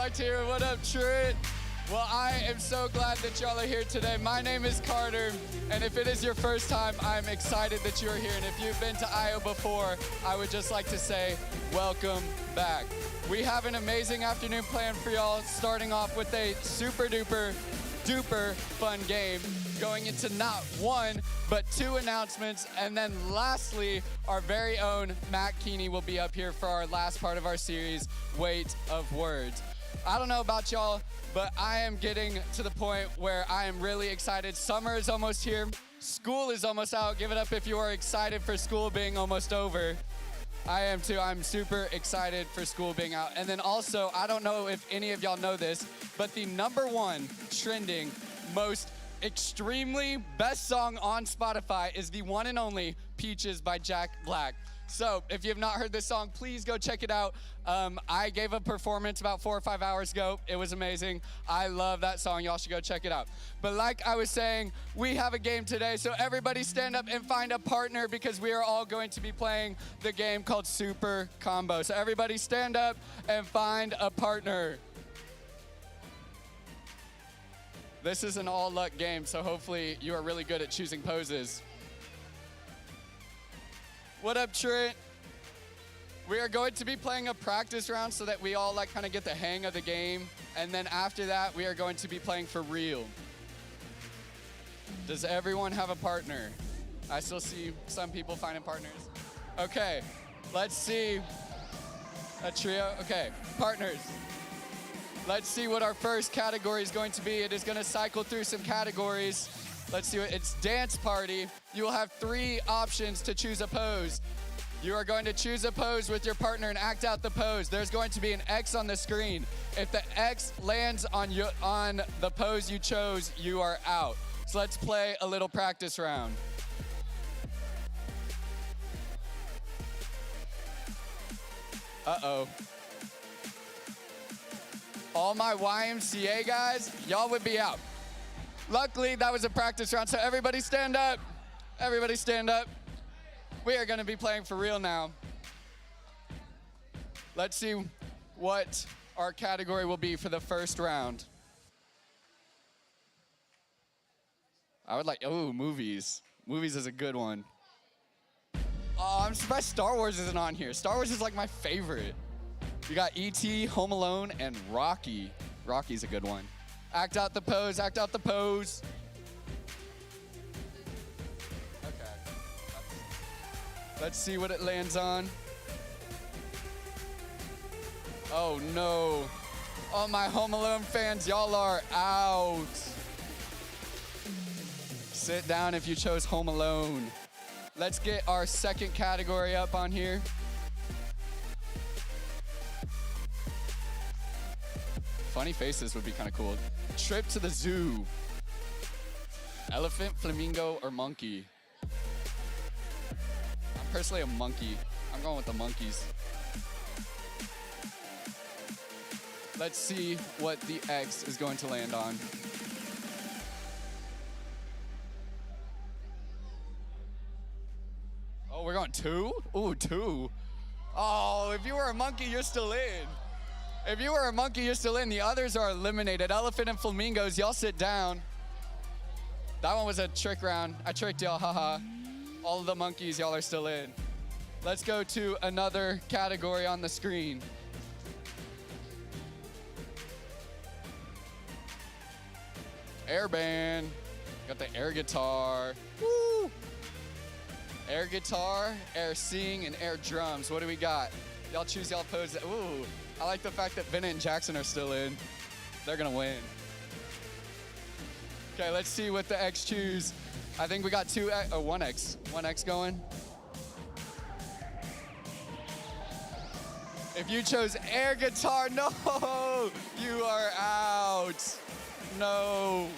like to hear it. What up, Trent? Well, I am so glad that y'all are here today. My name is Carter, and if it is your first time, I'm excited that you're here. And if you've been to IO before, I would just like to say, welcome back. We have an amazing afternoon planned for y'all, starting off with a super duper fun game, going into not one, but two announcements. And then lastly, our very own Matt Keeney will be up here for our last part of our series, Weight of Words. I don't know about y'all, but I am getting to the point where I am really excited. Summer is almost here. School is almost out. Give it up if you are excited for school being almost over. I am too. I'm super excited for school being out. And then also, I don't know if any of y'all know this, but the #1 trending most extremely best song on Spotify is the one and only Peaches by Jack Black. So if you have not heard this song, please go check it out. I gave a performance about 4 or 5 hours ago. It was amazing. I love that song. Y'all should go check it out. But like I was saying, we have a game today. So everybody stand up and find a partner because we are all going to be playing the game called Super Combo. So everybody stand up and find a partner. This is an all luck game, so hopefully you are really good at choosing poses. What up, Trent? We are going to be playing a practice round so that we all kind of get the hang of the game. And then after that, we are going to be playing for real. Does everyone have a partner? I still see some people finding partners. Okay, let's see. A trio? Okay, partners. Let's see what our first category is going to be. It is going to cycle through some categories. Let's see it's dance party. You will have 3 options to choose a pose. You are going to choose a pose with your partner and act out the pose. There's going to be an X on the screen. If the X lands on the pose you chose, you are out. So let's play a little practice round. Uh-oh. All my YMCA guys, y'all would be out. Luckily, that was a practice round, so everybody stand up. Everybody stand up. We are gonna be playing for real now. Let's see what our category will be for the first round. I would movies. Movies is a good one. Oh, I'm surprised Star Wars isn't on here. Star Wars is like my favorite. You got E.T., Home Alone, and Rocky. Rocky's a good one. Act out the pose, act out the pose. Okay. Let's see what it lands on. Oh no. Oh, my Home Alone fans, y'all are out. Sit down if you chose Home Alone. Let's get our second category up on here. Funny faces would be kind of cool. Trip to the zoo. Elephant, flamingo, or monkey? I'm personally a monkey. I'm going with the monkeys. Let's see what the X is going to land on. Oh, we're going 2? Ooh, 2. Oh, if you were a monkey, you're still in. If you were a monkey, you're still in. The others are eliminated. Elephant and flamingos, y'all sit down. That one was a trick round. I tricked y'all, haha. All of the monkeys, y'all are still in. Let's go to another category on the screen. Air band. Got the air guitar. Woo! Air guitar, air sing, and air drums. What do we got? Y'all choose y'all pose. Ooh. I like the fact that Bennett and Jackson are still in. They're gonna win. Okay, let's see what the X choose. I think we got 1X. 1X going. If you chose air guitar, no, you are out. No.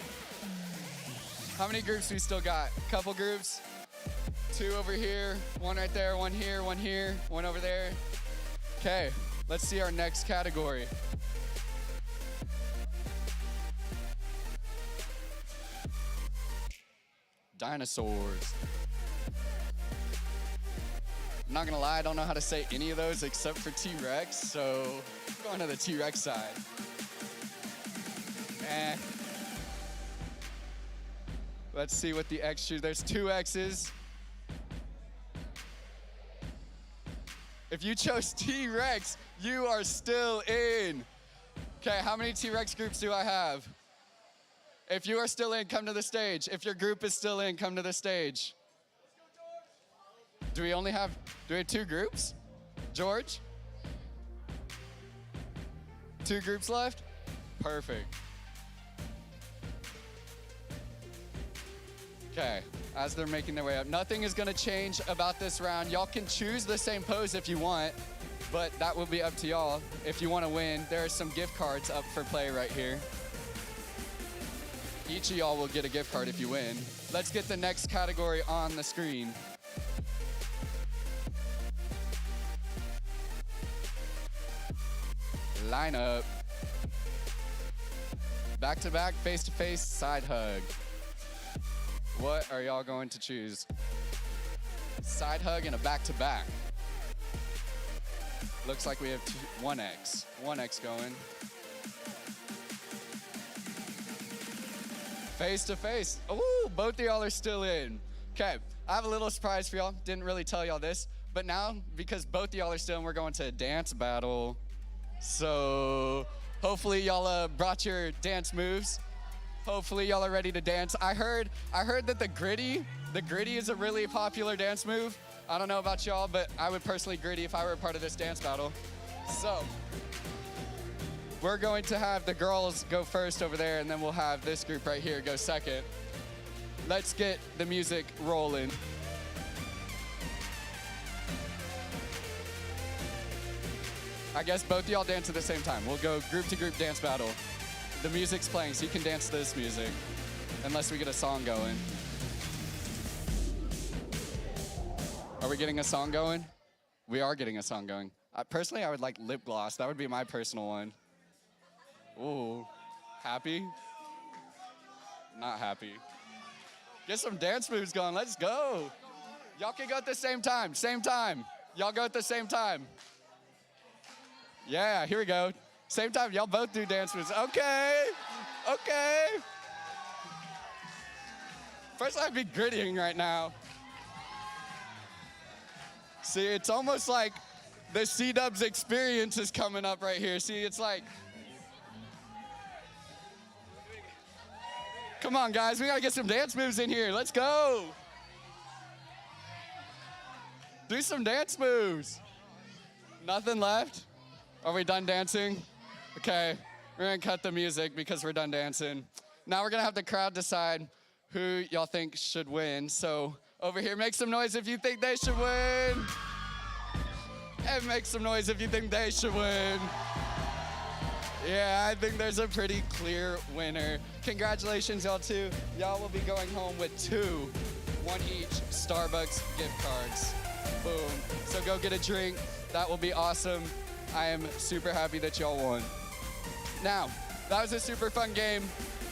How many groups we still got? Couple groups. 2 over here, 1 right there, 1 here, 1 here, 1 over there. Okay. Let's see our next category. Dinosaurs. I'm not gonna lie, I don't know how to say any of those except for T-Rex, so I'm going to the T-Rex side. Eh. Let's see what the X choose. There's 2 X's. If you chose T-Rex, you are still in. Okay, how many T-Rex groups do I have? If you are still in, come to the stage. If your group is still in, come to the stage. Do we have 2 groups? George? 2 groups left? Perfect. Okay, as they're making their way up, nothing is gonna change about this round. Y'all can choose the same pose if you want, but that will be up to y'all. If you wanna win, there are some gift cards up for play right here. Each of y'all will get a gift card if you win. Let's get the next category on the screen. Line up. Back to back, face to face, side hug. What are y'all going to choose? Side hug and a back to back. Looks like we have 1X. 1X going. Face to face. Ooh, both of y'all are still in. Okay, I have a little surprise for y'all. Didn't really tell y'all this, but now, because both of y'all are still in, we're going to a dance battle. So hopefully y'all brought your dance moves. Hopefully y'all are ready to dance. I heard that the gritty is a really popular dance move. I don't know about y'all, but I would personally gritty if I were a part of this dance battle. So we're going to have the girls go first over there, and then we'll have this group right here go second. Let's get the music rolling. I guess both of y'all dance at the same time. We'll go group to group dance battle. The music's playing, so you can dance to this music, unless we get a song going. Are we getting a song going? We are getting a song going. Personally, I would like lip gloss. That would be my personal one. Ooh, happy? Not happy. Get some dance moves going, let's go. Y'all can go at the same time, Y'all go at the same time. Yeah, here we go. Same time, y'all both do dance moves. Okay. First, I'd be grittying right now. See, it's almost like the C-Dubs experience is coming up right here. See, it's like, come on, guys, we gotta get some dance moves in here. Let's go. Do some dance moves. Nothing left? Are we done dancing? Okay, we're gonna cut the music because we're done dancing. Now we're gonna have the crowd decide who y'all think should win. So over here, make some noise if you think they should win. And make some noise if you think they should win. Yeah, I think there's a pretty clear winner. Congratulations, y'all too. Y'all will be going home with 2, 1 each Starbucks gift cards. Boom. So go get a drink. That will be awesome. I am super happy that y'all won. Now, that was a super fun game.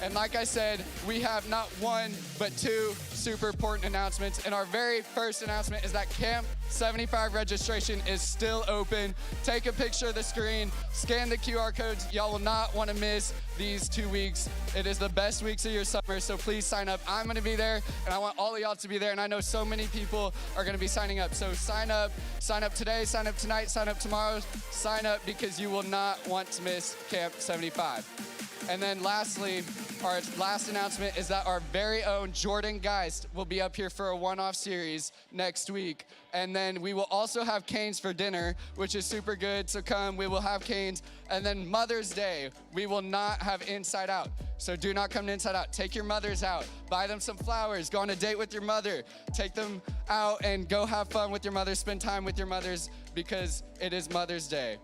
And like I said, we have not 1, but 2 super important announcements. And our very first announcement is that Camp 75 registration is still open. Take a picture of the screen, scan the QR codes. Y'all will not want to miss these 2 weeks. It is the best weeks of your summer, so please sign up. I'm gonna be there, and I want all of y'all to be there, and I know so many people are gonna be signing up. So sign up today, sign up tonight, sign up tomorrow. Sign up because you will not want to miss Camp 75. And then lastly, our last announcement is that our very own Jordan Geist will be up here for a one-off series next week. And then we will also have Canes for dinner, which is super good. So come, we will have Canes. And then Mother's Day, we will not have Inside Out. So do not come to Inside Out. Take your mothers out. Buy them some flowers. Go on a date with your mother. Take them out and go have fun with your mother. Spend time with your mothers because it is Mother's Day.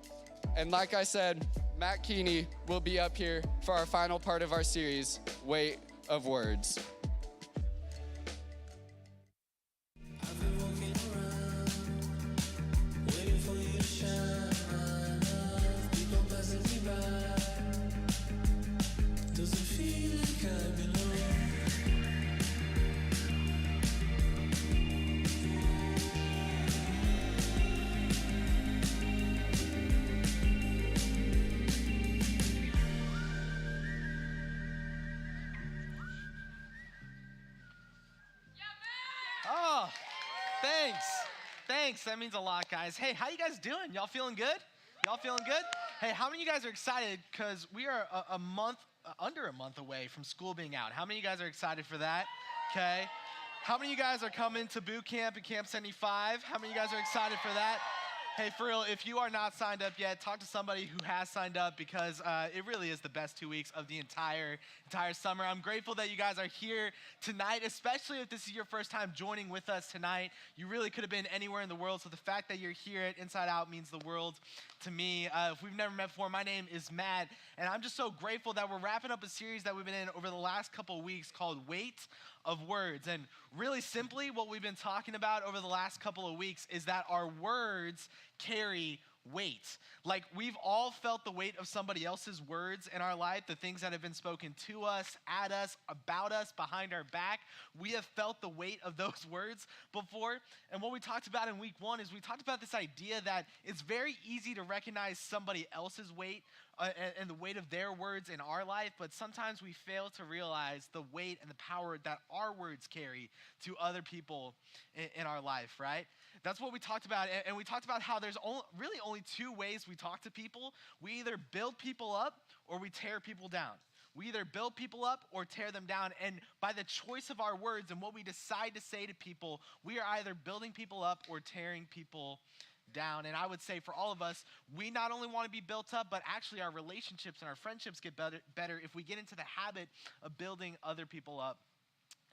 And like I said, Matt Keeney will be up here for our final part of our series, Weight of Words. I've been walking around, waiting for you to shine. People passing me by. Does it feel like I belong? Thanks. That means a lot, guys. Hey, how you guys doing? Y'all feeling good? Y'all feeling good? Hey, how many of you guys are excited because we are under a month away from school being out? How many of you guys are excited for that? Okay. How many of you guys are coming to boot camp at Camp 75? How many of you guys are excited for that? Hey, for real, if you are not signed up yet, talk to somebody who has signed up because it really is the best 2 weeks of the entire summer. I'm grateful that you guys are here tonight, especially if this is your first time joining with us tonight. You really could have been anywhere in the world, so the fact that you're here at Inside Out means the world to me. If we've never met before, my name is Matt, and I'm just so grateful that we're wrapping up a series that we've been in over the last couple of weeks called Weight of Words. And really simply, what we've been talking about over the last couple of weeks is that our words carry weight. Like, we've all felt the weight of somebody else's words in our life, the things that have been spoken to us, at us, about us, behind our back. We have felt the weight of those words before. And what we talked about in week 1 is we talked about this idea that it's very easy to recognize somebody else's weight and the weight of their words in our life, but sometimes we fail to realize the weight and the power that our words carry to other people in our life, right? That's what we talked about, and we talked about how there's really only 2 ways we talk to people. We either build people up or we tear people down. We either build people up or tear them down, and by the choice of our words and what we decide to say to people, we are either building people up or tearing people down. And I would say for all of us, we not only want to be built up, but actually our relationships and our friendships get better if we get into the habit of building other people up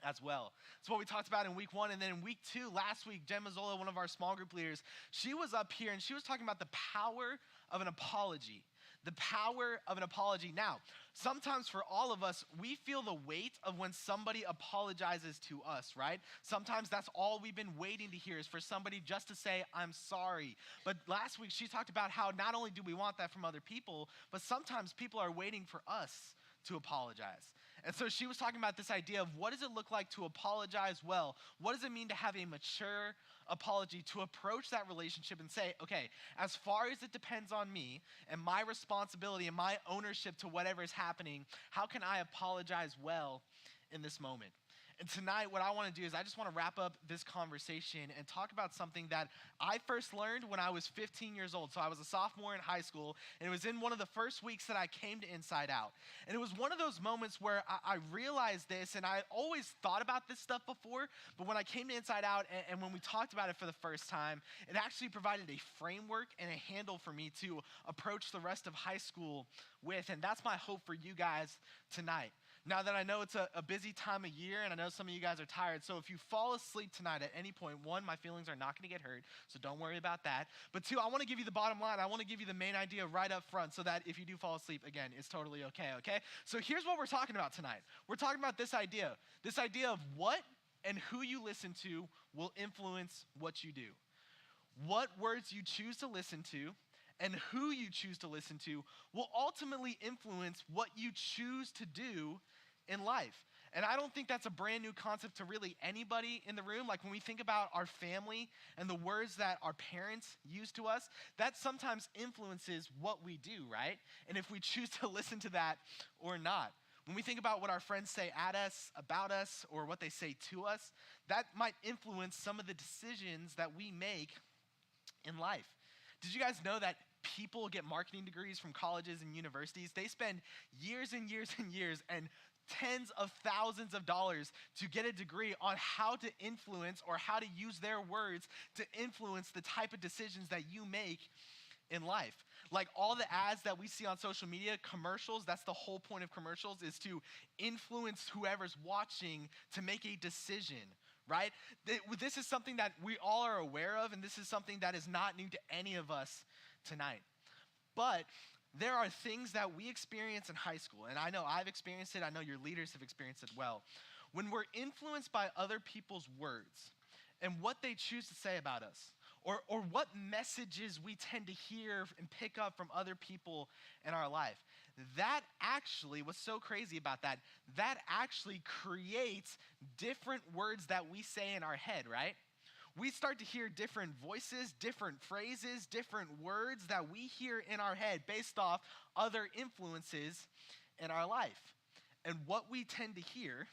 as well. That's what we talked about in week 1. And then in week 2, last week, Jen Mazzola, one of our small group leaders, she was up here and she was talking about the power of an apology. The power of an apology. Now, sometimes for all of us, we feel the weight of when somebody apologizes to us, right? Sometimes that's all we've been waiting to hear is for somebody just to say, I'm sorry. But last week, she talked about how not only do we want that from other people, but sometimes people are waiting for us to apologize. And so she was talking about this idea of what does it look like to apologize well? What does it mean to have a mature apology, to approach that relationship and say, okay, as far as it depends on me and my responsibility and my ownership to whatever is happening, how can I apologize well in this moment? And tonight, what I want to do is I just want to wrap up this conversation and talk about something that I first learned when I was 15 years old. So I was a sophomore in high school, and it was in one of the first weeks that I came to Inside Out. And it was one of those moments where I realized this, and I always thought about this stuff before, but when I came to Inside Out and when we talked about it for the first time, it actually provided a framework and a handle for me to approach the rest of high school with. And that's my hope for you guys tonight. Now that I know it's a busy time of year, and I know some of you guys are tired, so if you fall asleep tonight at any point, 1, my feelings are not going to get hurt, so don't worry about that. But 2, I want to give you the bottom line. I want to give you the main idea right up front so that if you do fall asleep, again, it's totally okay? So here's what we're talking about tonight. We're talking about this idea of what and who you listen to will influence what you do. What words you choose to listen to and who you choose to listen to will ultimately influence what you choose to do in life. And I don't think that's a brand new concept to really anybody in the room. Like when we think about our family and the words that our parents use to us, that sometimes influences what we do, right? And if we choose to listen to that or not. When we think about what our friends say at us, about us, or what they say to us, that might influence some of the decisions that we make in life. Did you guys know that people get marketing degrees from colleges and universities? They spend years and years and years and tens of thousands of dollars to get a degree on how to influence or how to use their words to influence the type of decisions that you make in life. Like all the ads that we see on social media, commercials, that's the whole point of commercials, is to influence whoever's watching to make a decision, right? This is something that we all are aware of, and this is something that is not new to any of us tonight. But there are things that we experience in high school, and I know I've experienced it, I know your leaders have experienced it well. When we're influenced by other people's words and what they choose to say about us, or what messages we tend to hear and pick up from other people in our life, that actually, what's so crazy about that, that actually creates different words that we say in our head, right? We start to hear different voices, different phrases, different words that we hear in our head based off other influences in our life. And what we tend to hear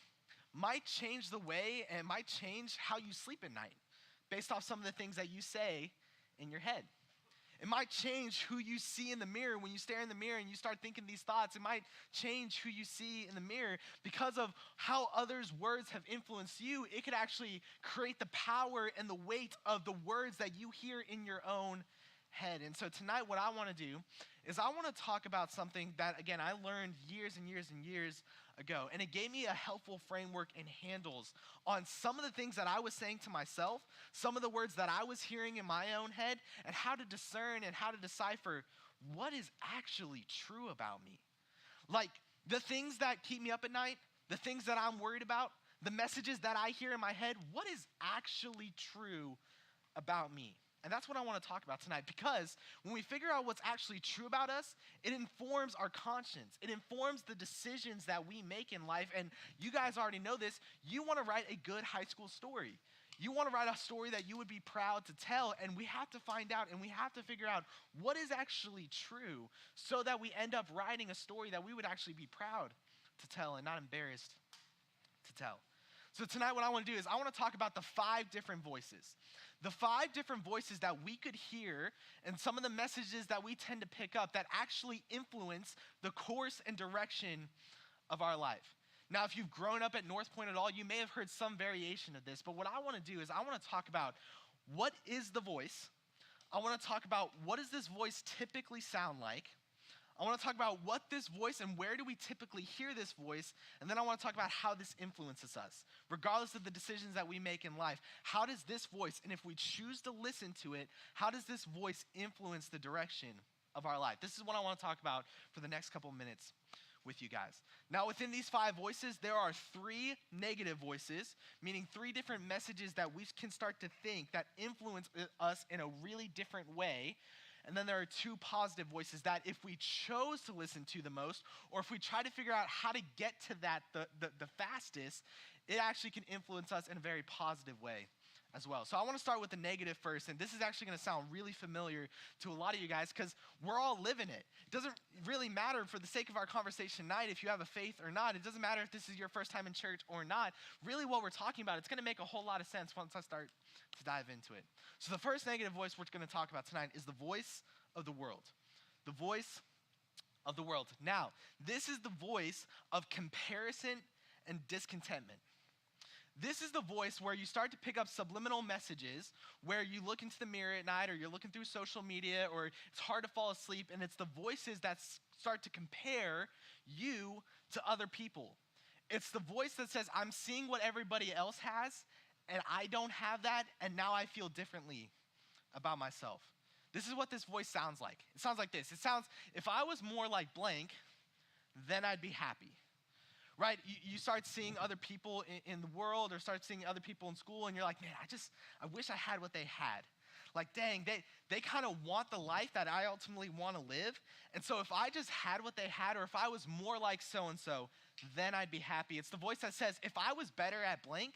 might change the way and might change how you sleep at night based off some of the things that you say in your head. It might change who you see in the mirror when you stare in the mirror and you start thinking these thoughts. It might change who you see in the mirror because of how others' words have influenced you. It could actually create the power and the weight of the words that you hear in your own head. And so tonight what I want to do is I want to talk about something that, again, I learned years and years and years ago. And it gave me a helpful framework and handles on some of the things that I was saying to myself, some of the words that I was hearing in my own head, and how to discern and how to decipher what is actually true about me. Like the things that keep me up at night, the things that I'm worried about, the messages that I hear in my head, what is actually true about me? And that's what I want to talk about tonight, because when we figure out what's actually true about us, it informs our conscience. It informs the decisions that we make in life. And you guys already know this. You want to write a good high school story. You want to write a story that you would be proud to tell, and we have to find out and we have to figure out what is actually true so that we end up writing a story that we would actually be proud to tell and not embarrassed to tell. So tonight what I want to do is I want to talk about the 5 different voices. The 5 different voices that we could hear and some of the messages that we tend to pick up that actually influence the course and direction of our life. Now, if you've grown up at North Point at all, you may have heard some variation of this, but what I want to do is I want to talk about what is the voice. I want to talk about what does this voice typically sound like. I want to talk about what this voice and where do we typically hear this voice, and then I want to talk about how this influences us. Regardless of the decisions that we make in life, how does this voice, and if we choose to listen to it, how does this voice influence the direction of our life? This is what I want to talk about for the next couple minutes with you guys. Now, within these 5 voices, there are 3 negative voices, meaning 3 different messages that we can start to think that influence us in a really different way. And then there are 2 positive voices that if we chose to listen to the most, or if we try to figure out how to get to that the fastest, it actually can influence us in a very positive way as well. So I want to start with the negative first, and this is actually going to sound really familiar to a lot of you guys because we're all living it. It doesn't really matter for the sake of our conversation tonight if you have a faith or not. It doesn't matter if this is your first time in church or not. Really what we're talking about, it's going to make a whole lot of sense once I start to dive into it. So the first negative voice we're going to talk about tonight is the voice of the world. The voice of the world. Now, this is the voice of comparison and discontentment. This is the voice where you start to pick up subliminal messages, where you look into the mirror at night, or you're looking through social media, or it's hard to fall asleep, and it's the voices that start to compare you to other people. It's the voice that says, I'm seeing what everybody else has, and I don't have that, and now I feel differently about myself. This is what this voice sounds like. It sounds like this. It sounds, if I was more like blank, then I'd be happy. Right? You start seeing other people in the world, or start seeing other people in school, and you're like, man, I wish I had what they had. Like, dang, they kind of want the life that I ultimately want to live. And so if I just had what they had, or if I was more like so-and-so, then I'd be happy. It's the voice that says, if I was better at blank,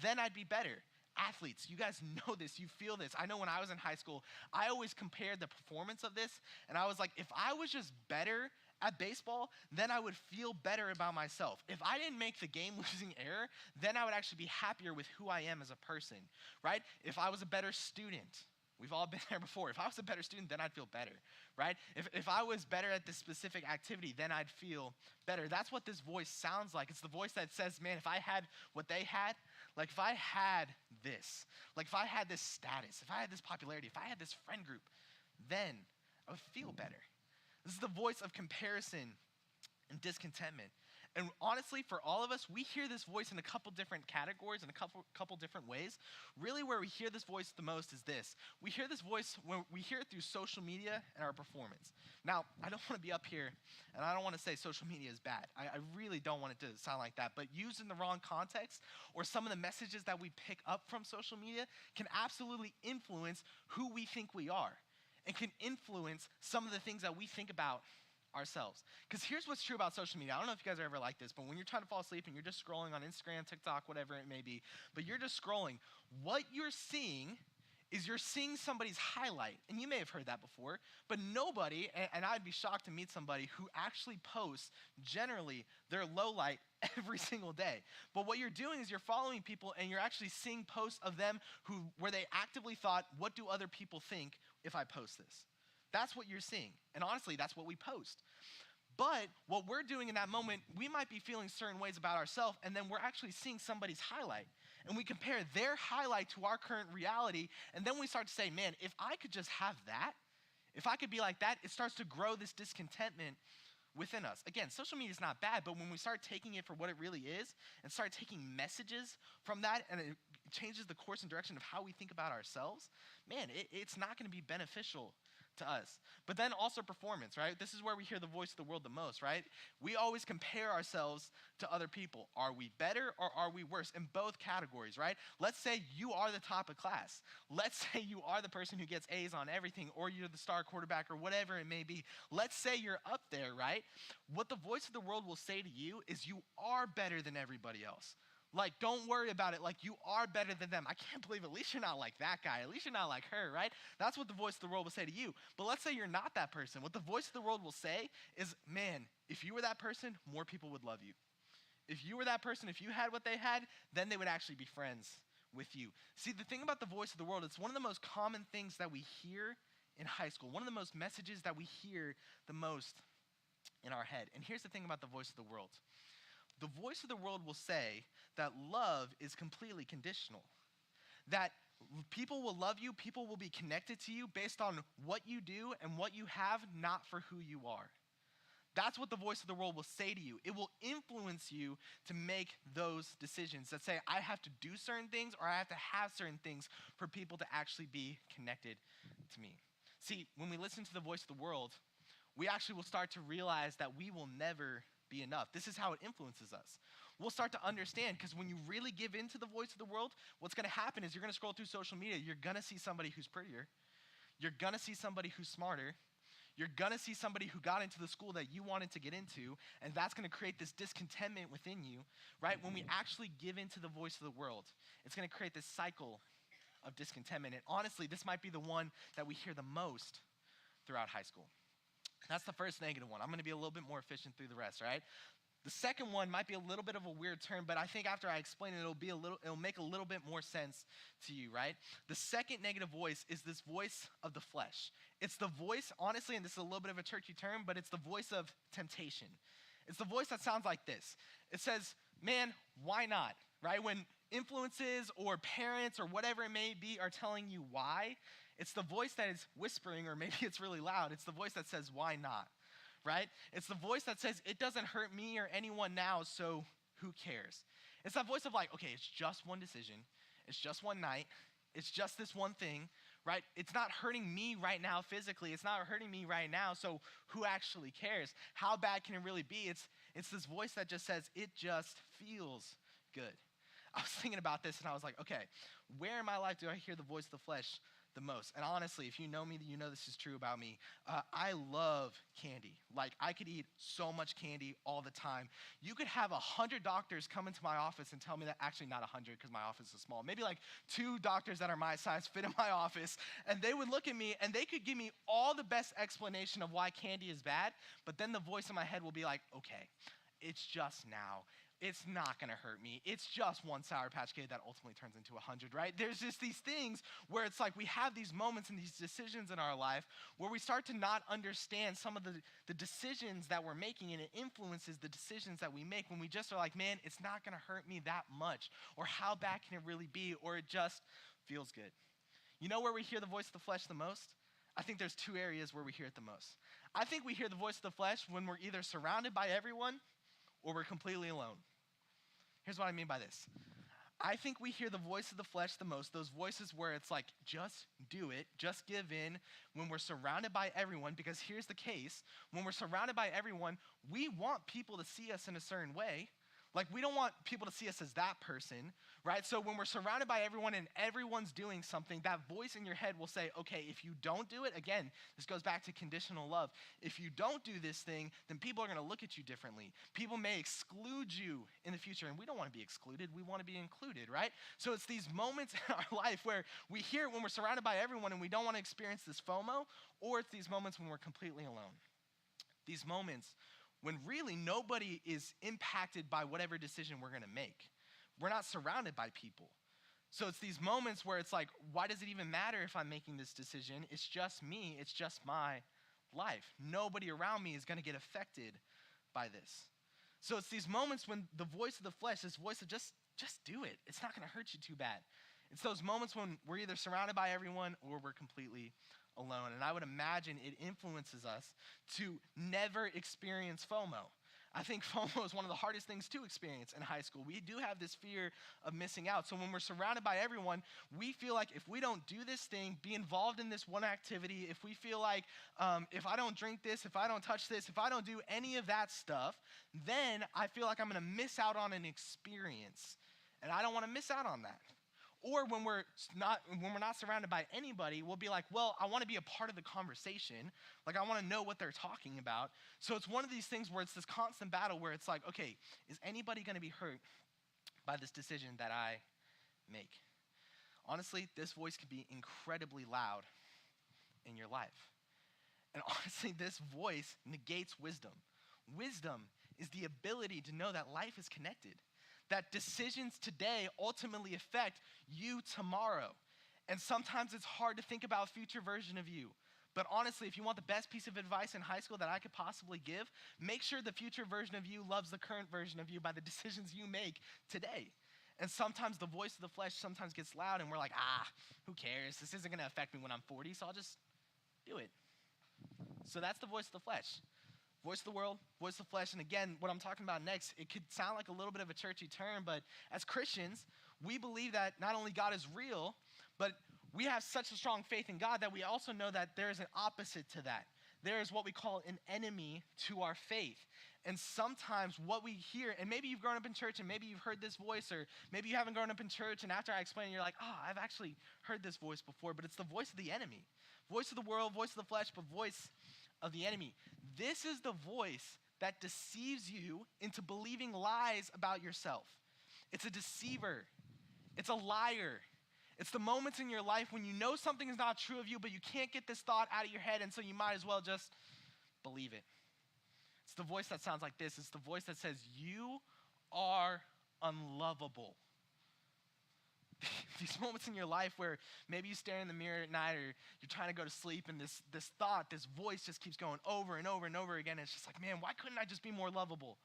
then I'd be better. Athletes, you guys know this, you feel this. I know when I was in high school, I always compared the performance of this, and I was like, if I was just better at baseball, then I would feel better about myself. If I didn't make the game-losing error, then I would actually be happier with who I am as a person, right? If I was a better student, we've all been there before. If I was a better student, then I'd feel better, right? If I was better at this specific activity, then I'd feel better. That's what this voice sounds like. It's the voice that says, man, if I had what they had, like if I had this, like if I had this status, if I had this popularity, if I had this friend group, then I would feel better. This is the voice of comparison and discontentment. And honestly, for all of us, we hear this voice in a couple different categories, in a couple different ways. Really, where we hear this voice the most is this. We hear this voice when we hear it through social media and our performance. Now, I don't want to be up here, and I don't want to say social media is bad. I really don't want it to sound like that. But used in the wrong context, or some of the messages that we pick up from social media can absolutely influence who we think we are, and can influence some of the things that we think about ourselves. Because here's what's true about social media. I don't know if you guys are ever like this, but when you're trying to fall asleep and you're just scrolling on Instagram, TikTok, whatever it may be, but you're just scrolling, what you're seeing is you're seeing somebody's highlight. And you may have heard that before, but nobody, and I'd be shocked to meet somebody who actually posts generally their low light every single day. But what you're doing is you're following people and you're actually seeing posts of them where they actively thought, what do other people think if I post this? That's what you're seeing. And honestly, that's what we post. But what we're doing in that moment, we might be feeling certain ways about ourselves, and then we're actually seeing somebody's highlight. And we compare their highlight to our current reality, and then we start to say, man, if I could just have that, if I could be like that, it starts to grow this discontentment within us. Again, social media is not bad, but when we start taking it for what it really is and start taking messages from that, and it changes the course and direction of how we think about ourselves, man, it's not going to be beneficial to us. But then also performance, right? This is where we hear the voice of the world the most, right? We always compare ourselves to other people. Are we better or are we worse? In both categories, right? Let's say you are the top of class. Let's say you are the person who gets A's on everything, or you're the star quarterback, or whatever it may be. Let's say you're up there, right? What the voice of the world will say to you is you are better than everybody else. Like, don't worry about it. Like, you are better than them. I can't believe at least you're not like that guy. At least you're not like her, right? That's what the voice of the world will say to you. But let's say you're not that person. What the voice of the world will say is, man, if you were that person, more people would love you. If you were that person, if you had what they had, then they would actually be friends with you. See, the thing about the voice of the world, it's one of the most common things that we hear in high school. One of the most messages that we hear the most in our head. And here's the thing about the voice of the world. The voice of the world will say that love is completely conditional. That people will love you, people will be connected to you based on what you do and what you have, not for who you are. That's what the voice of the world will say to you. It will influence you to make those decisions that say, I have to do certain things or I have to have certain things for people to actually be connected to me. See, when we listen to the voice of the world, we actually will start to realize that we will never be enough. This is how it influences us. We'll start to understand, because when you really give into the voice of the world, what's going to happen is you're going to scroll through social media. You're going to see somebody who's prettier. You're going to see somebody who's smarter. You're going to see somebody who got into the school that you wanted to get into, and that's going to create this discontentment within you, right? When we actually give into the voice of the world, it's going to create this cycle of discontentment. And honestly, this might be the one that we hear the most throughout high school. That's the first negative one. I'm going to be a little bit more efficient through the rest, right? The second one might be a little bit of a weird term, but I think after I explain it, it'll make a little bit more sense to you, right? The second negative voice is this voice of the flesh. It's the voice, honestly, and this is a little bit of a churchy term, but it's the voice of temptation. It's the voice that sounds like this. It says, man, why not, right? When influences or parents or whatever it may be are telling you why, it's the voice that is whispering, or maybe it's really loud. It's the voice that says, why not, right? It's the voice that says, it doesn't hurt me or anyone now, so who cares? It's that voice of like, okay, it's just one decision. It's just one night. It's just this one thing, right? It's not hurting me right now physically. It's not hurting me right now, so who actually cares? How bad can it really be? It's this voice that just says, it just feels good. I was thinking about this, and I was like, okay, where in my life do I hear the voice of the flesh the most? And honestly, if you know me, you know this is true about me. I love candy. Like, I could eat so much candy all the time. You could have 100 doctors come into my office and tell me that, actually not 100 because my office is small, maybe like 2 doctors that are my size fit in my office, and they would look at me and they could give me all the best explanation of why candy is bad, but then the voice in my head will be like, okay, it's just now. It's not going to hurt me. It's just one Sour Patch Kid that ultimately turns into 100, right? There's just these things where it's like we have these moments and these decisions in our life where we start to not understand some of the decisions that we're making, and it influences the decisions that we make when we just are like, man, it's not going to hurt me that much, or how bad can it really be, or it just feels good. You know where we hear the voice of the flesh the most? I think there's 2 areas where we hear it the most. I think we hear the voice of the flesh when we're either surrounded by everyone or we're completely alone. Here's what I mean by this. I think we hear the voice of the flesh the most, those voices where it's like, just do it, just give in, when we're surrounded by everyone, because here's the case, when we're surrounded by everyone, we want people to see us in a certain way. Like, we don't want people to see us as that person, right? So when we're surrounded by everyone and everyone's doing something, that voice in your head will say, okay, if you don't do it, again, this goes back to conditional love. If you don't do this thing, then people are going to look at you differently. People may exclude you in the future, and we don't want to be excluded. We want to be included, right? So it's these moments in our life where we hear it when we're surrounded by everyone and we don't want to experience this FOMO, or it's these moments when we're completely alone. These moments when really nobody is impacted by whatever decision we're going to make. We're not surrounded by people. So it's these moments where it's like, why does it even matter if I'm making this decision? It's just me. It's just my life. Nobody around me is going to get affected by this. So it's these moments when the voice of the flesh, this voice of just do it. It's not going to hurt you too bad. It's those moments when we're either surrounded by everyone or we're completely alone. And I would imagine it influences us to never experience FOMO. I think FOMO is one of the hardest things to experience in high school. We do have this fear of missing out. So when we're surrounded by everyone, we feel like if we don't do this thing, be involved in this one activity, if we feel like if I don't drink this, if I don't touch this, if I don't do any of that stuff, then I feel like I'm going to miss out on an experience. And I don't want to miss out on that. Or when we're not surrounded by anybody, we'll be like, well, I want to be a part of the conversation. Like, I want to know what they're talking about. So it's one of these things where it's this constant battle where it's like, okay, is anybody going to be hurt by this decision that I make? Honestly, this voice can be incredibly loud in your life. And honestly, this voice negates wisdom. Wisdom is the ability to know that life is connected, that decisions today ultimately affect you tomorrow. And sometimes it's hard to think about a future version of you. But honestly, if you want the best piece of advice in high school that I could possibly give, make sure the future version of you loves the current version of you by the decisions you make today. And sometimes the voice of the flesh sometimes gets loud and we're like, who cares? This isn't gonna affect me when I'm 40, so I'll just do it. So that's the voice of the flesh. Voice of the world, voice of the flesh. And again, what I'm talking about next, it could sound like a little bit of a churchy term, but as Christians, we believe that not only God is real, but we have such a strong faith in God that we also know that there is an opposite to that. There is what we call an enemy to our faith. And sometimes what we hear, and maybe you've grown up in church and maybe you've heard this voice, or maybe you haven't grown up in church, and after I explain it, you're like, I've actually heard this voice before, but it's the voice of the enemy. Voice of the world, voice of the flesh, but voice of the enemy. This is the voice that deceives you into believing lies about yourself. It's a deceiver. It's a liar. It's the moments in your life when you know something is not true of you, but you can't get this thought out of your head, and so you might as well just believe it. It's the voice that sounds like this. It's the voice that says, you are unlovable. These moments in your life where maybe you stare in the mirror at night or you're trying to go to sleep and this thought, this voice just keeps going over and over and over again. It's just like, man, why couldn't I just be more lovable?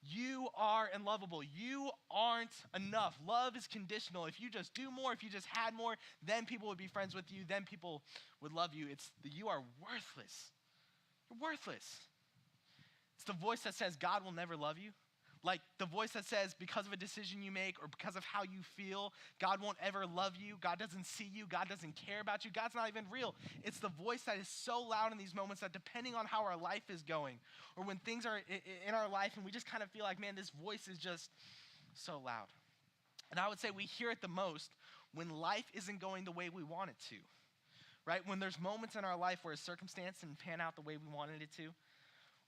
You are unlovable. You aren't enough. Love is conditional. If you just do more, if you just had more, then people would be friends with you. Then people would love you. You are worthless. You're worthless. It's the voice that says God will never love you. Like the voice that says because of a decision you make or because of how you feel, God won't ever love you. God doesn't see you. God doesn't care about you. God's not even real. It's the voice that is so loud in these moments that depending on how our life is going or when things are in our life and we just kind of feel like, man, this voice is just so loud. And I would say we hear it the most when life isn't going the way we want it to, right? When there's moments in our life where a circumstance didn't pan out the way we wanted it to.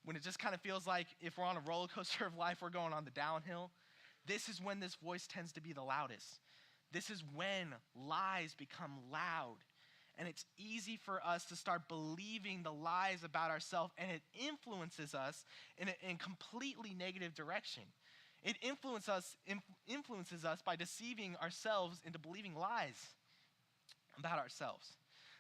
When it just kind of feels like if we're on a roller coaster of life, we're going on the downhill. This is when this voice tends to be the loudest. This is when lies become loud. And it's easy for us to start believing the lies about ourselves, and it influences us in a completely negative direction. It influences us by deceiving ourselves into believing lies about ourselves.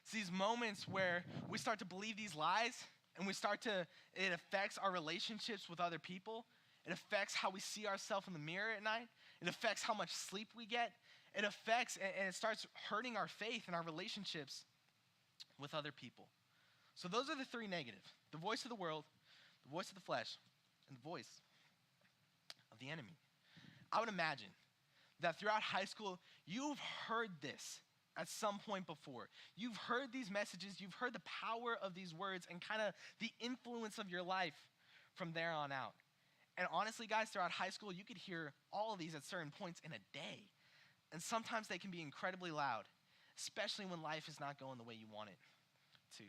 It's these moments where we start to believe these lies, and it affects our relationships with other people. It affects how we see ourselves in the mirror at night. It affects how much sleep we get. It affects, and it starts hurting our faith and our relationships with other people. So those are the three negative: the voice of the world, the voice of the flesh, and the voice of the enemy. I would imagine that throughout high school, you've heard this at some point before. You've heard these messages, you've heard the power of these words and kind of the influence of your life from there on out. And honestly, guys, throughout high school, you could hear all of these at certain points in a day. And sometimes they can be incredibly loud, especially when life is not going the way you want it to.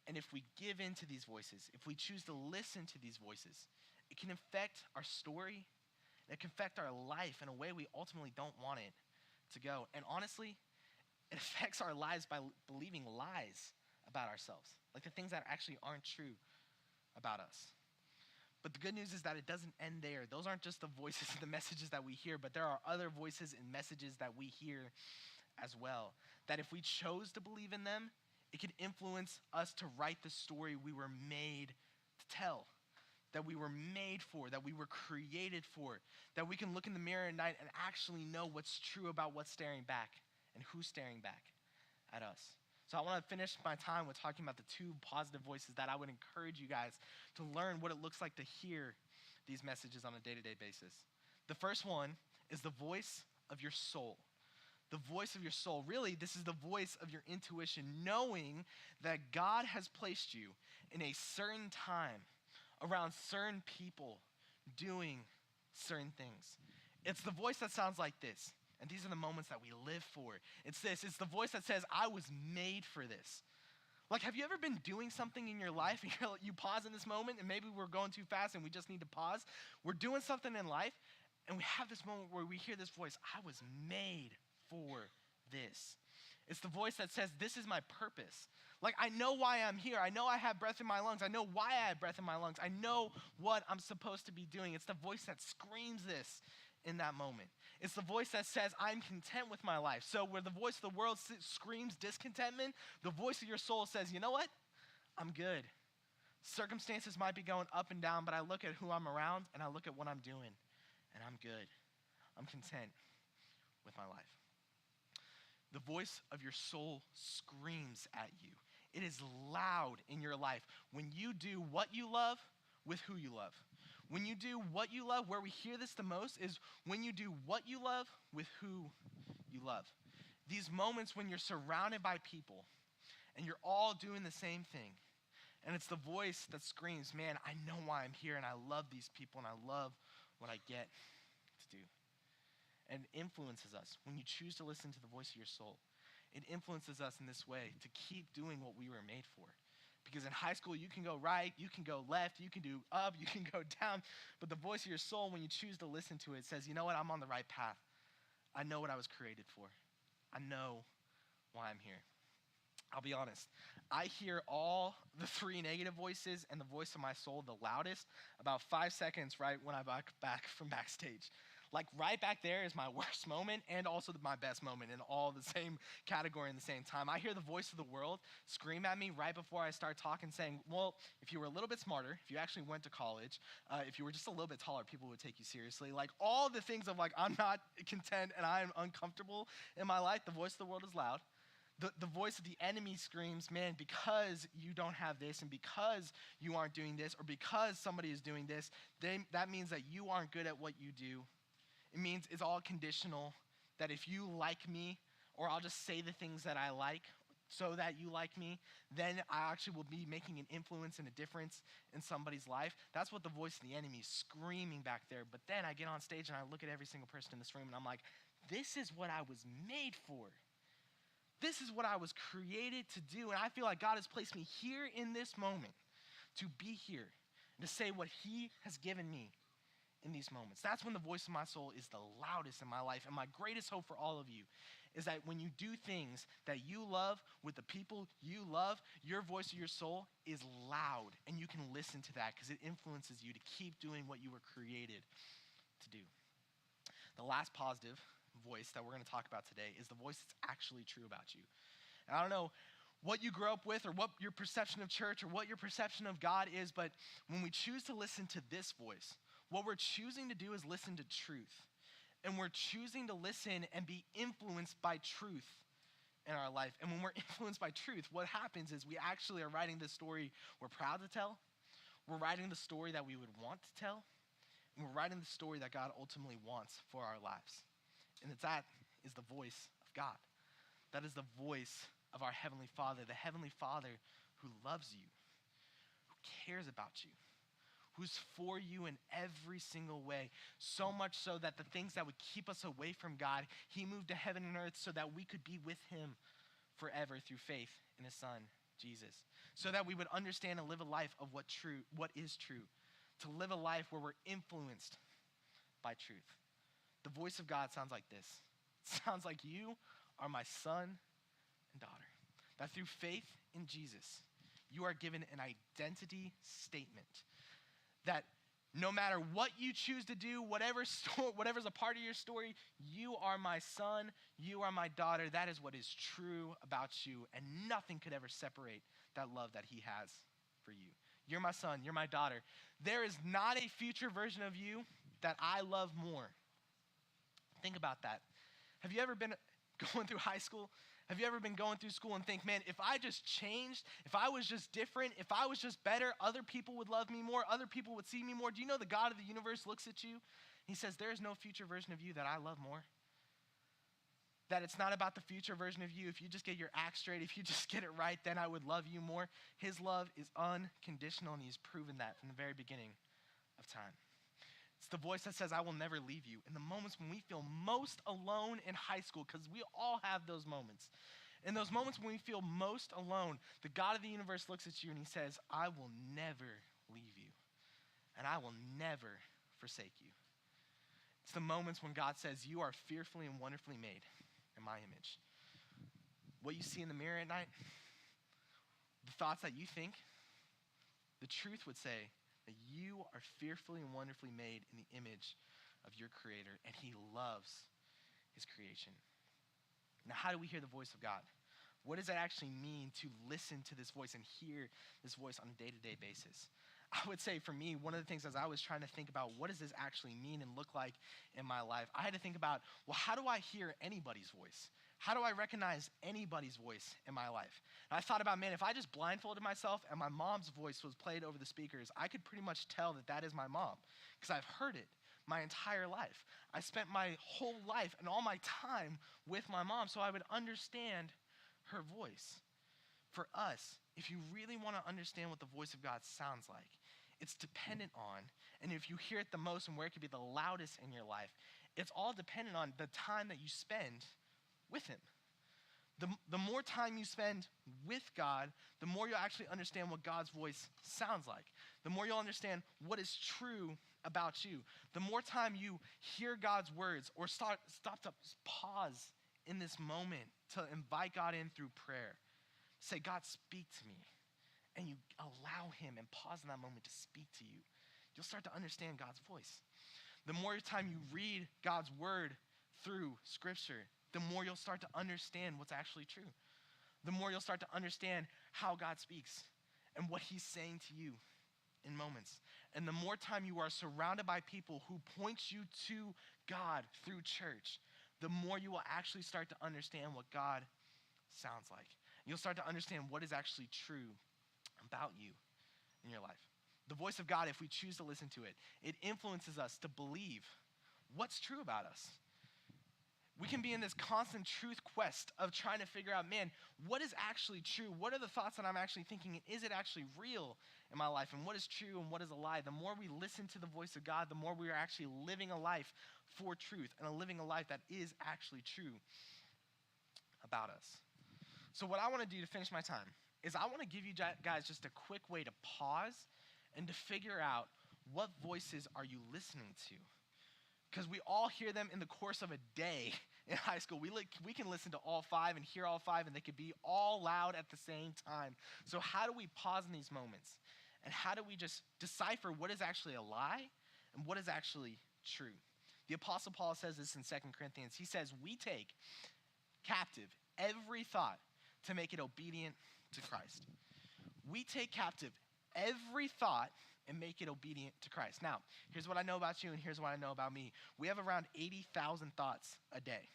And if we give in to these voices, if we choose to listen to these voices, it can affect our story, it can affect our life in a way we ultimately don't want it to go. And honestly, it affects our lives by believing lies about ourselves, like the things that actually aren't true about us. But the good news is that it doesn't end there. Those aren't just the voices and the messages that we hear, but there are other voices and messages that we hear as well. That if we chose to believe in them, it can influence us to write the story we were made to tell, that we were made for, that we were created for, that we can look in the mirror at night and actually know what's true about what's staring back and who's staring back at us. So I want to finish my time with talking about the two positive voices that I would encourage you guys to learn what it looks like to hear these messages on a day-to-day basis. The first one is the voice of your soul. The voice of your soul. Really, this is the voice of your intuition, knowing that God has placed you in a certain time, around certain people, doing certain things. It's the voice that sounds like this. And these are the moments that we live for. It's this. It's the voice that says, I was made for this. Like, have you ever been doing something in your life and you pause in this moment and maybe we're going too fast and we just need to pause? We're doing something in life and we have this moment where we hear this voice, I was made for this. It's the voice that says, this is my purpose. Like, I know why I'm here. I know I have breath in my lungs. I know why I have breath in my lungs. I know what I'm supposed to be doing. It's the voice that screams this in that moment. It's the voice that says, I'm content with my life. So where the voice of the world screams discontentment, the voice of your soul says, you know what? I'm good. Circumstances might be going up and down, but I look at who I'm around and I look at what I'm doing and I'm good. I'm content with my life. The voice of your soul screams at you. It is loud in your life when you do what you love with who you love. When you do what you love, where we hear this the most is when you do what you love with who you love. These moments when you're surrounded by people and you're all doing the same thing. And it's the voice that screams, man, I know why I'm here and I love these people and I love what I get to do. And it influences us. When you choose to listen to the voice of your soul, it influences us in this way to keep doing what we were made for. Because in high school, you can go right, you can go left, you can do up, you can go down. But the voice of your soul, when you choose to listen to it, says, you know what, I'm on the right path. I know what I was created for. I know why I'm here. I'll be honest. I hear all the three negative voices and the voice of my soul the loudest about 5 seconds right when I back from backstage. Like right back there is my worst moment and also my best moment in all the same category in the same time. I hear the voice of the world scream at me right before I start talking saying, well, if you were a little bit smarter, if you actually went to college, if you were just a little bit taller, people would take you seriously. Like all the things of like, I'm not content and I'm uncomfortable in my life, the voice of the world is loud. The voice of the enemy screams, man, because you don't have this and because you aren't doing this or because somebody is doing this, that means that you aren't good at what you do. It means it's all conditional, that if you like me or I'll just say the things that I like so that you like me, then I actually will be making an influence and a difference in somebody's life. That's what the voice of the enemy is screaming back there. But then I get on stage and I look at every single person in this room and I'm like, this is what I was made for. This is what I was created to do. And I feel like God has placed me here in this moment to be here and to say what he has given me in these moments. That's when the voice of my soul is the loudest in my life. And my greatest hope for all of you is that when you do things that you love with the people you love, your voice of your soul is loud and you can listen to that because it influences you to keep doing what you were created to do. The last positive voice that we're going to talk about today is the voice that's actually true about you. And I don't know what you grew up with or what your perception of church or what your perception of God is, but when we choose to listen to this voice, what we're choosing to do is listen to truth. And we're choosing to listen and be influenced by truth in our life. And when we're influenced by truth, what happens is we actually are writing the story we're proud to tell. We're writing the story that we would want to tell. And we're writing the story that God ultimately wants for our lives. And that is the voice of God. That is the voice of our Heavenly Father, the Heavenly Father who loves you, who cares about you, who's for you in every single way. So much so that the things that would keep us away from God, he moved to heaven and earth so that we could be with him forever through faith in his son, Jesus. So that we would understand and live a life of what is true. To live a life where we're influenced by truth. The voice of God sounds like this. It sounds like, you are my son and daughter. That through faith in Jesus, you are given an identity statement. That no matter what you choose to do, whatever's a part of your story, you are my son, you are my daughter. That is what is true about you, and nothing could ever separate that love that he has for you. You're my son, you're my daughter. There is not a future version of you that I love more. Think about that. Have you ever been going through high school? Have you ever been going through school and think, man, if I just changed, if I was just different, if I was just better, other people would love me more, other people would see me more? Do you know the God of the universe looks at you? He says, there is no future version of you that I love more. That it's not about the future version of you. If you just get your act straight, if you just get it right, then I would love you more. His love is unconditional, and he's proven that from the very beginning of time. It's the voice that says, I will never leave you. In the moments when we feel most alone in high school, because we all have those moments. In those moments when we feel most alone, the God of the universe looks at you and he says, I will never leave you. And I will never forsake you. It's the moments when God says, you are fearfully and wonderfully made in my image. What you see in the mirror at night, the thoughts that you think, the truth would say, that you are fearfully and wonderfully made in the image of your creator, and he loves his creation. Now, how do we hear the voice of God? What does it actually mean to listen to this voice and hear this voice on a day-to-day basis? I would say for me, one of the things as I was trying to think about what does this actually mean and look like in my life, I had to think about, well, how do I hear anybody's voice? How do I recognize anybody's voice in my life? And I thought about, man, if I just blindfolded myself and my mom's voice was played over the speakers, I could pretty much tell that that is my mom because I've heard it my entire life. I spent my whole life and all my time with my mom, so I would understand her voice. For us, if you really want to understand what the voice of God sounds like, it's dependent on, and if you hear it the most and where it could be the loudest in your life, it's all dependent on the time that you spend with him. The more time you spend with God, the more you'll actually understand what God's voice sounds like. The more you'll understand what is true about you. The more time you hear God's words or stop to pause in this moment to invite God in through prayer. Say, God, speak to me. And you allow him and pause in that moment to speak to you. You'll start to understand God's voice. The more time you read God's word through scripture, the more you'll start to understand what's actually true. The more you'll start to understand how God speaks and what he's saying to you in moments. And the more time you are surrounded by people who point you to God through church, the more you will actually start to understand what God sounds like. You'll start to understand what is actually true about you in your life. The voice of God, if we choose to listen to it, it influences us to believe what's true about us. We can be in this constant truth quest of trying to figure out, man, what is actually true? What are the thoughts that I'm actually thinking? And is it actually real in my life? And what is true and what is a lie? The more we listen to the voice of God, the more we are actually living a life for truth and living a life that is actually true about us. So what I want to do to finish my time is I want to give you guys just a quick way to pause and to figure out what voices are you listening to. Because we all hear them in the course of a day in high school. We can listen to all five and hear all five, and they could be all loud at the same time. So how do we pause in these moments? And how do we just decipher what is actually a lie and what is actually true? The Apostle Paul says this in 2 Corinthians. He says, we take captive every thought to make it obedient to Christ. We take captive every thought and make it obedient to Christ. Now, here's what I know about you and here's what I know about me. We have around 80,000 thoughts a day.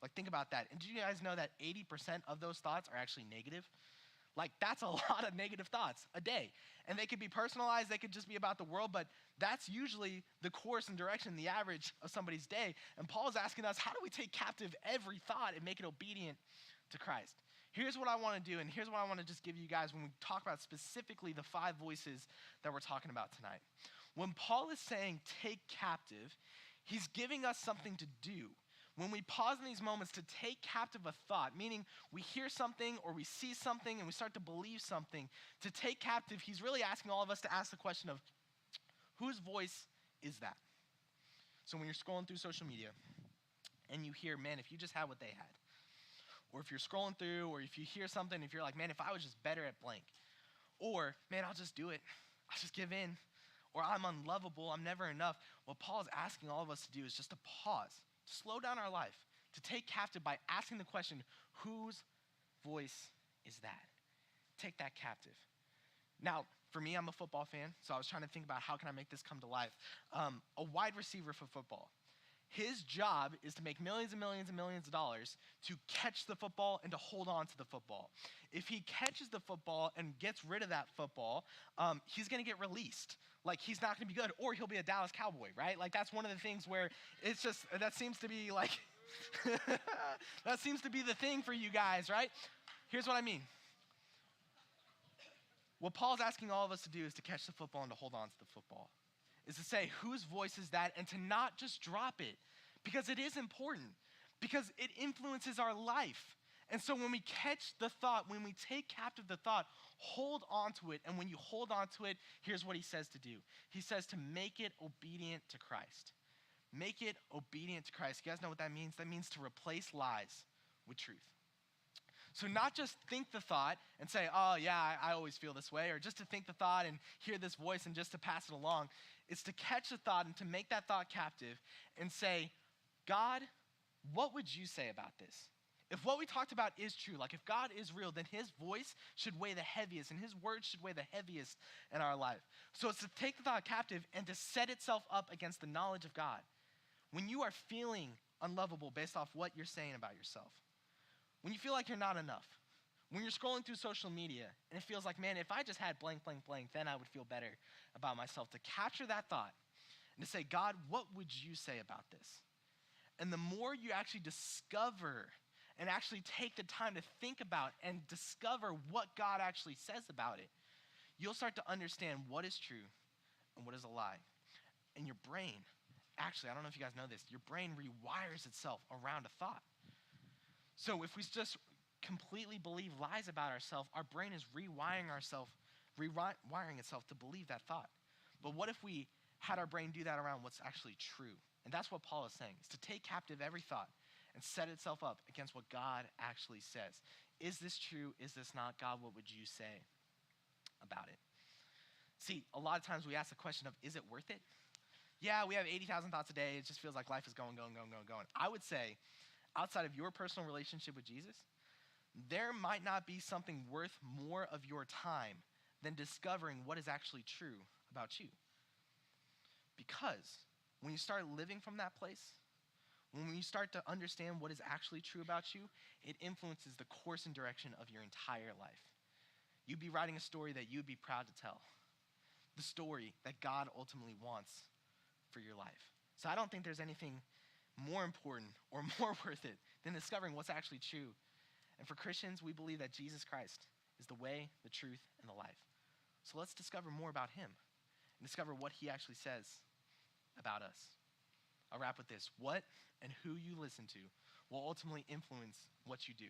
Like, think about that. And do you guys know that 80% of those thoughts are actually negative? Like, that's a lot of negative thoughts a day. And they could be personalized, they could just be about the world, but that's usually the course and direction, the average of somebody's day. And Paul is asking us, how do we take captive every thought and make it obedient to Christ? Here's what I want to do, and here's what I want to just give you guys when we talk about specifically the five voices that we're talking about tonight. When Paul is saying take captive, he's giving us something to do. When we pause in these moments to take captive a thought, meaning we hear something or we see something and we start to believe something, to take captive, he's really asking all of us to ask the question of, whose voice is that? So when you're scrolling through social media and you hear, man, if you just had what they had, or if you're scrolling through, or if you hear something, if you're like, man, if I was just better at blank, or man, I'll just do it, I'll just give in, or I'm unlovable, I'm never enough. What Paul is asking all of us to do is just to pause, to slow down our life, to take captive by asking the question, whose voice is that? Take that captive. Now, for me, I'm a football fan, so I was trying to think about how can I make this come to life. A wide receiver for football. His job is to make millions and millions and millions of dollars to catch the football and to hold on to the football. If he catches the football and gets rid of that football, he's going to get released. Like, he's not going to be good, or he'll be a Dallas Cowboy, right? Like, that's one of the things where it's just, that seems to be like, that seems to be the thing for you guys, right? Here's what I mean. What Paul's asking all of us to do is to catch the football and to hold on to the football. Is to say, whose voice is that? And to not just drop it. Because it is important. Because it influences our life. And so when we catch the thought, when we take captive the thought, hold on to it. And when you hold on to it, here's what he says to do. He says to make it obedient to Christ. Make it obedient to Christ. You guys know what that means? That means to replace lies with truth. So not just think the thought and say, oh yeah, I always feel this way, or just to think the thought and hear this voice and just to pass it along. It's to catch the thought and to make that thought captive and say, God, what would you say about this? If what we talked about is true, like if God is real, then his voice should weigh the heaviest and his words should weigh the heaviest in our life. So it's to take the thought captive and to set itself up against the knowledge of God. When you are feeling unlovable based off what you're saying about yourself, when you feel like you're not enough, when you're scrolling through social media and it feels like, man, if I just had blank, blank, blank, then I would feel better about myself, to capture that thought and to say, God, what would you say about this? And the more you actually discover and actually take the time to think about and discover what God actually says about it, you'll start to understand what is true and what is a lie. And your brain, actually, I don't know if you guys know this, your brain rewires itself around a thought. So if we just completely believe lies about ourselves, our brain is rewiring itself to believe that thought. But what if we had our brain do that around what's actually true? And that's what Paul is saying, is to take captive every thought and set itself up against what God actually says. Is this true? Is this not? God, what would you say about it? See, a lot of times we ask the question of, is it worth it? Yeah, we have 80,000 thoughts a day. It just feels like life is going. I would say, outside of your personal relationship with Jesus, there might not be something worth more of your time than discovering what is actually true about you. Because when you start living from that place, when you start to understand what is actually true about you, it influences the course and direction of your entire life. You'd be writing a story that you'd be proud to tell. The story that God ultimately wants for your life. So I don't think there's anything more important or more worth it than discovering what's actually true. And for Christians, we believe that Jesus Christ is the way, the truth, and the life. So let's discover more about him and discover what he actually says about us. I'll wrap with this. What and who you listen to will ultimately influence what you do.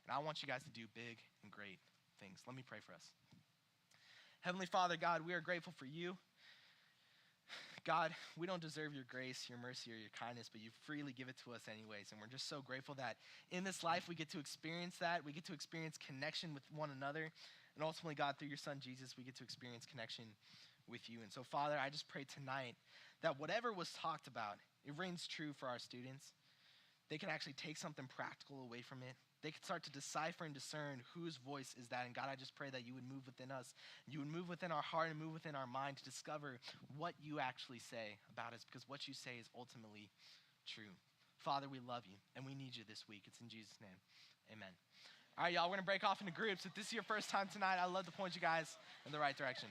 And I want you guys to do big and great things. Let me pray for us. Heavenly Father, God, we are grateful for you. God, we don't deserve your grace, your mercy, or your kindness, but you freely give it to us anyways. And we're just so grateful that in this life we get to experience that. We get to experience connection with one another. And ultimately, God, through your son, Jesus, we get to experience connection with you. And so, Father, I just pray tonight that whatever was talked about, it rings true for our students. They can actually take something practical away from it. They can start to decipher and discern whose voice is that. And God, I just pray that you would move within us. You would move within our heart and move within our mind to discover what you actually say about us, because what you say is ultimately true. Father, we love you and we need you this week. It's in Jesus' name. Amen. All right, y'all, we're going to break off into groups. If this is your first time tonight, I'd love to point you guys in the right direction.